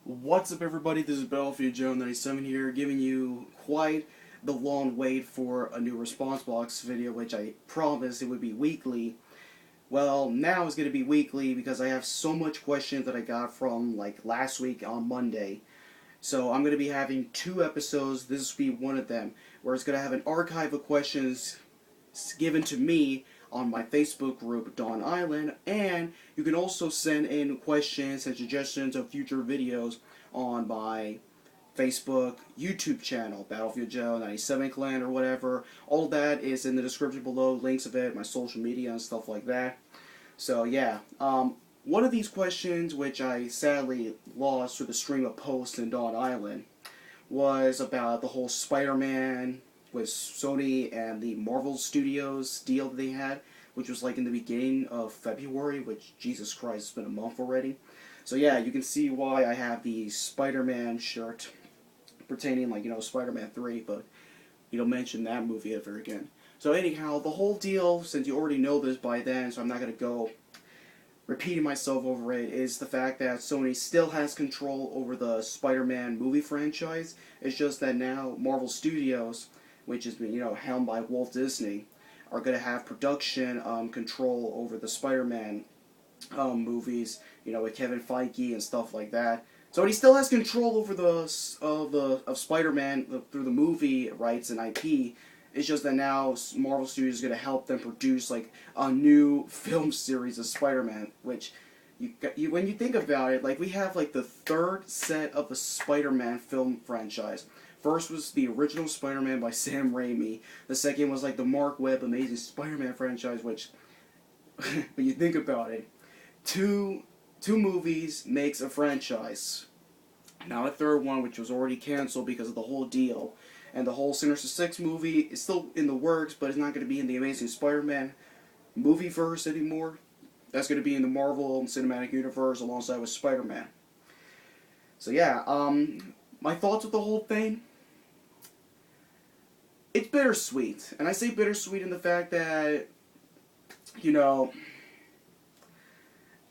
What's up, everybody? This is Battlefield Joe 97 here, giving you quite the long wait for a new response box video, which I promised it would be weekly. Well, now it's going to be weekly because I have so much questions that I got from last week on Monday. So I'm going to be having 2 episodes. This will be one of them, where it's going to have an archive of questions given to me on my Facebook group, Dawn Island, and you can also send in questions and suggestions of future videos on my Facebook, YouTube channel, Battlefield Joe 97 Clan or whatever. All that is in the description below, links of it, my social media and stuff like that. So yeah, one of these questions, which I sadly lost through the stream of posts in Dawn Island, was about the whole Spider-Man with Sony and the Marvel Studios deal that they had, which was in the beginning of February, which, Jesus Christ, it's been a month already. So yeah, you can see why I have the Spider-Man shirt pertaining, Spider-Man 3, but you don't mention that movie ever again. So anyhow, the whole deal, since you already know this by then, so I'm not going to go repeating myself over it, is the fact that Sony still has control over the Spider-Man movie franchise. It's just that now Marvel Studios, which has been, helmed by Walt Disney, are going to have production control over the Spider-Man movies, with Kevin Feige and stuff like that. So he still has control over of Spider-Man through the movie rights and IP. It's just that now Marvel Studios is going to help them produce a new film series of Spider-Man, which when you think about it, we have the third set of the Spider-Man film franchise. First was the original Spider-Man by Sam Raimi. The second was the Mark Webb Amazing Spider-Man franchise, which, when you think about it, two movies makes a franchise. Now a third one, which was already canceled because of the whole deal. And the whole Sinister Six movie is still in the works, but it's not going to be in the Amazing Spider-Man movieverse anymore. That's going to be in the Marvel Cinematic Universe alongside with Spider-Man. So yeah, my thoughts with the whole thing. It's bittersweet, and I say bittersweet in the fact that,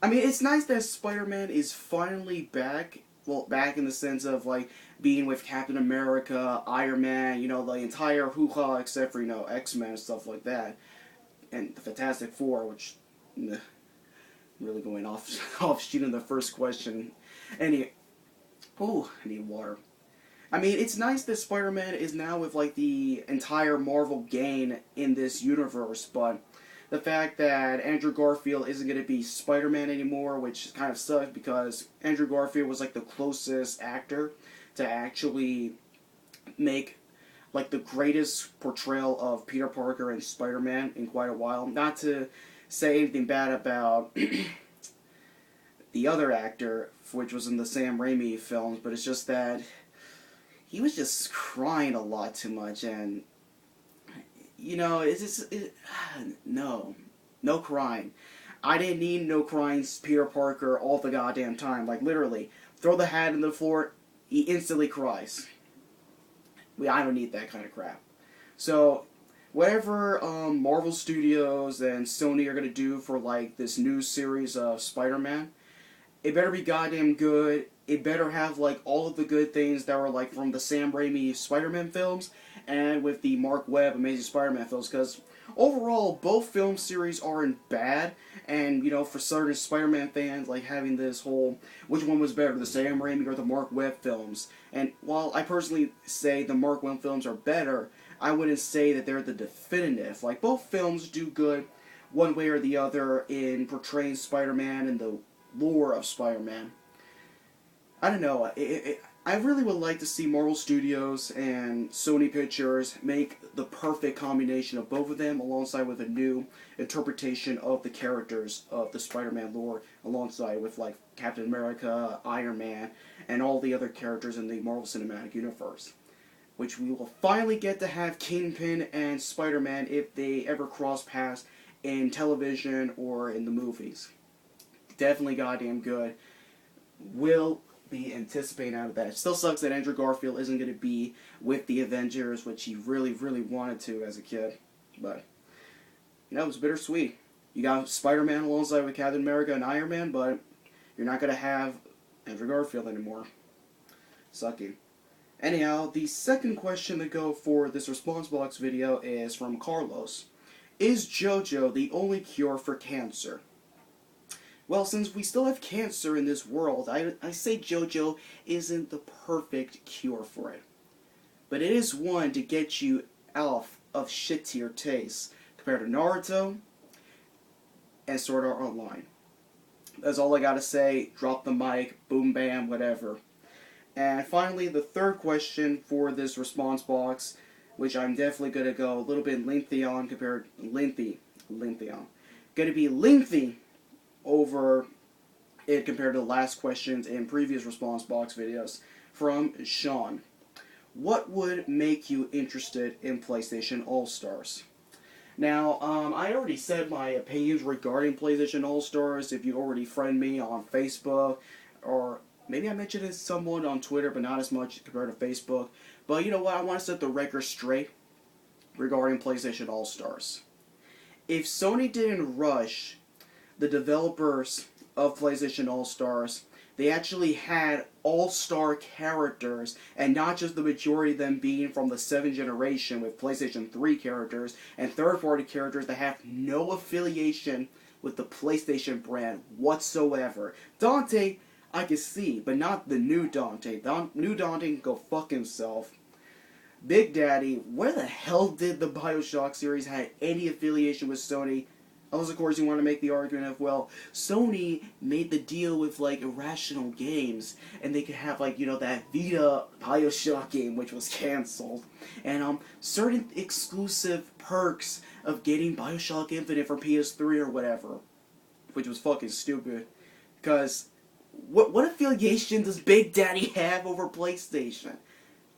it's nice that Spider-Man is finally back. Well, back in the sense of, being with Captain America, Iron Man, the entire hoo-ha except for, X-Men and stuff like that. And the Fantastic Four, which, really going off shooting the first question. I need water. It's nice that Spider-Man is now with, the entire Marvel gang in this universe, but the fact that Andrew Garfield isn't going to be Spider-Man anymore, which kind of sucks because Andrew Garfield was, the closest actor to actually make, the greatest portrayal of Peter Parker and Spider-Man in quite a while. Not to say anything bad about the other actor, which was in the Sam Raimi films, but it's just that he was just crying a lot too much, and, no crying. I didn't need no crying Peter Parker all the goddamn time. Literally, throw the hat in the floor, he instantly cries. I don't need that kind of crap. So, whatever Marvel Studios and Sony are going to do for, this new series of Spider-Man, it better be goddamn good. It better have, all of the good things that were, from the Sam Raimi Spider-Man films and with the Mark Webb Amazing Spider-Man films, because overall, both film series aren't bad, and, for certain Spider-Man fans, having this whole, which one was better, the Sam Raimi or the Mark Webb films? And while I personally say the Mark Webb films are better, I wouldn't say that they're the definitive. Both films do good one way or the other in portraying Spider-Man and the lore of Spider-Man. I don't know, I really would like to see Marvel Studios and Sony Pictures make the perfect combination of both of them alongside with a new interpretation of the characters of the Spider-Man lore alongside with Captain America, Iron Man, and all the other characters in the Marvel Cinematic Universe. Which we will finally get to have Kingpin and Spider-Man if they ever cross paths in television or in the movies. Definitely goddamn good. Will be anticipating out of that. It still sucks that Andrew Garfield isn't going to be with the Avengers, which he really, really wanted to as a kid. But, it was bittersweet. You got Spider-Man alongside with Captain America and Iron Man, but you're not going to have Andrew Garfield anymore. Sucky. Anyhow, the second question to go for this response box video is from Carlos. Is JoJo the only cure for cancer? Well, since we still have cancer in this world, I say JoJo isn't the perfect cure for it. But it is one to get you off of shit-tier tastes compared to Naruto and Sword Art Online. That's all I gotta say. Drop the mic, boom bam, whatever. And finally, the third question for this response box, which I'm definitely gonna go a little bit lengthy on gonna be lengthy over it compared to the last questions in previous response box videos from Sean. What would make you interested in PlayStation All-Stars? Now, I already said my opinions regarding PlayStation All-Stars. If you already friend me on Facebook, or maybe I mentioned it to someone on Twitter, but not as much compared to Facebook. But you know what? I want to set the record straight regarding PlayStation All-Stars. If Sony didn't rush the developers of PlayStation All-Stars, they actually had all-star characters, and not just the majority of them being from the 7th generation with PlayStation 3 characters, and third-party characters that have no affiliation with the PlayStation brand whatsoever. Dante, I can see, but not the new Dante. New Dante can go fuck himself. Big Daddy, where the hell did the Bioshock series have any affiliation with Sony? Unless, of course, you want to make the argument of, well, Sony made the deal with, like, Irrational Games, and they could have, like, you know, that Vita Bioshock game, which was cancelled, and, certain exclusive perks of getting Bioshock Infinite for PS3 or whatever, which was fucking stupid, because what affiliation does Big Daddy have over PlayStation?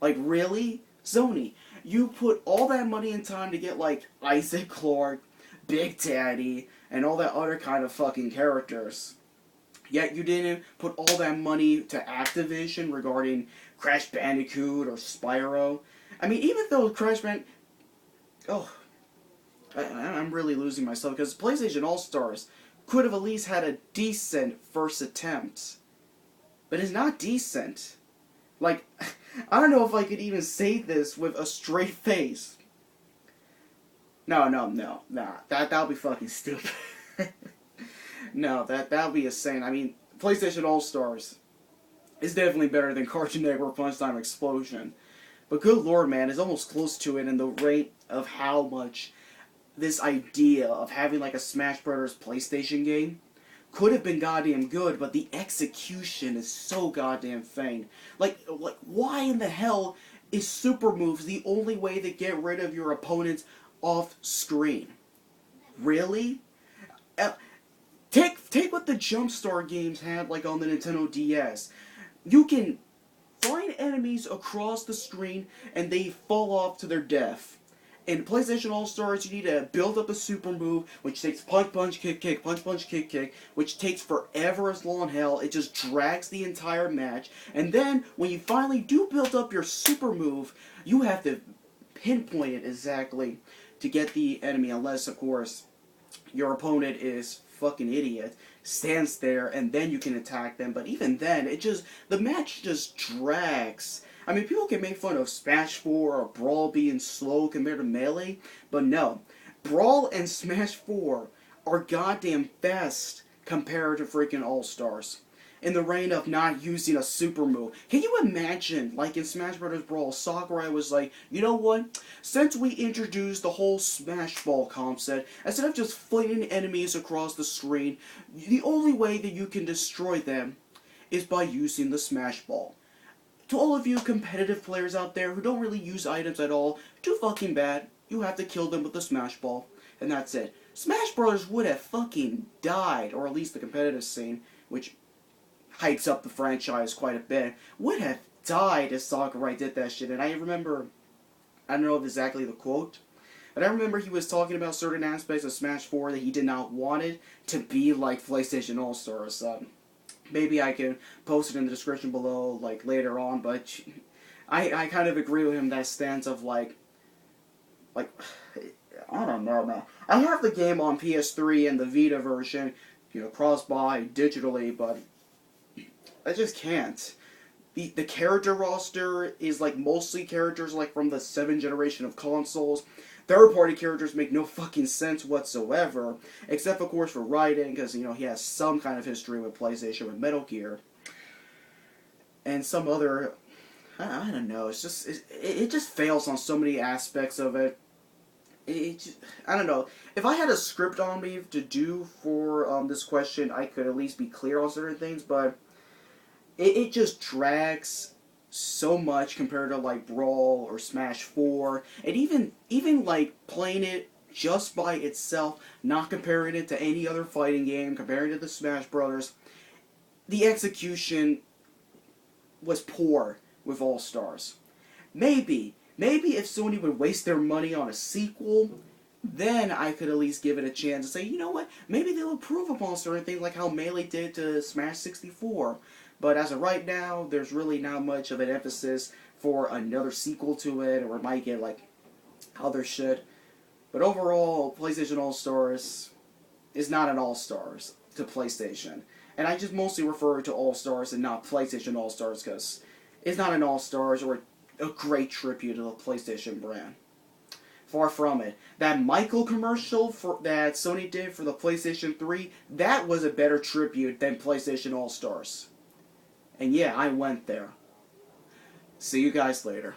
Like, really? Sony, you put all that money and time to get, like, Isaac Clarke, Big Daddy, and all that other kind of fucking characters. Yet you didn't put all that money to Activision regarding Crash Bandicoot or Spyro. I mean, even though Crash Bandicoot... Oh, I'm really losing myself, because PlayStation All-Stars could have at least had a decent first attempt. But it's not decent. Like, I don't know if I could even say this with a straight face. No. That'll be fucking stupid. No, that'll be insane. I mean, PlayStation All-Stars is definitely better than Cartoon Network Punch Time Explosion. But good lord, man, it's almost close to it in the rate of how much this idea of having like a Smash Brothers PlayStation game could have been goddamn good, but the execution is so goddamn faint. Like why in the hell is super moves the only way to get rid of your opponents off screen? Really? Take what the Jumpstart games had, like on the Nintendo DS. You can find enemies across the screen and they fall off to their death. In PlayStation All-Stars, you need to build up a super move, which takes punch, punch, kick, kick, punch, punch, kick, kick, which takes forever as long hell. It just drags the entire match. And then, when you finally do build up your super move, you have to pinpoint it exactly to get the enemy, unless, of course, your opponent is fucking idiot, stands there, and then you can attack them. But even then, the match just drags. I mean, people can make fun of Smash 4 or Brawl being slow compared to Melee, but no. Brawl and Smash 4 are goddamn fast compared to freaking All-Stars. In the reign of not using a super move. Can you imagine, like in Smash Bros. Brawl, Sakurai was like, you know what? Since we introduced the whole Smash Ball concept, instead of just flinging enemies across the screen, the only way that you can destroy them is by using the Smash Ball. To all of you competitive players out there who don't really use items at all, too fucking bad. You have to kill them with the Smash Ball. And that's it. Smash Bros. Would have fucking died, or at least the competitive scene, which hypes up the franchise quite a bit, would have died if Sakurai did that shit. And I remember, I don't know exactly the quote, but I remember he was talking about certain aspects of Smash 4 that he did not want it to be like PlayStation All-Stars. Maybe I can post it in the description below, like, later on, but I kind of agree with him in that stance of, like, I don't know, man. I have the game on PS3 and the Vita version, you know, cross-buy digitally, but I just can't. the character roster is like mostly characters like from the 7th generation of consoles. Third-party characters make no fucking sense whatsoever, except of course for Raiden, because you know he has some kind of history with PlayStation with Metal Gear, and some other. I don't know. It's just it just fails on so many aspects of it. I don't know. If I had a script on me to do for this question, I could at least be clear on certain things, but it just drags so much compared to like Brawl or Smash 4, and even like playing it just by itself, not comparing it to any other fighting game, comparing it to the Smash Brothers, the execution was poor with AllStars. Maybe if Sony would waste their money on a sequel, then I could at least give it a chance and say, you know what, maybe they'll improve upon certain things like how Melee did to Smash 64. But as of right now, there's really not much of an emphasis for another sequel to it, or it might get like other shit. But overall, PlayStation All-Stars is not an All-Stars to PlayStation. And I just mostly refer to All-Stars and not PlayStation All-Stars because it's not an All-Stars or a great tribute to the PlayStation brand. Far from it. That Michael commercial that Sony did for the PlayStation 3, that was a better tribute than PlayStation All-Stars. And yeah, I went there. See you guys later.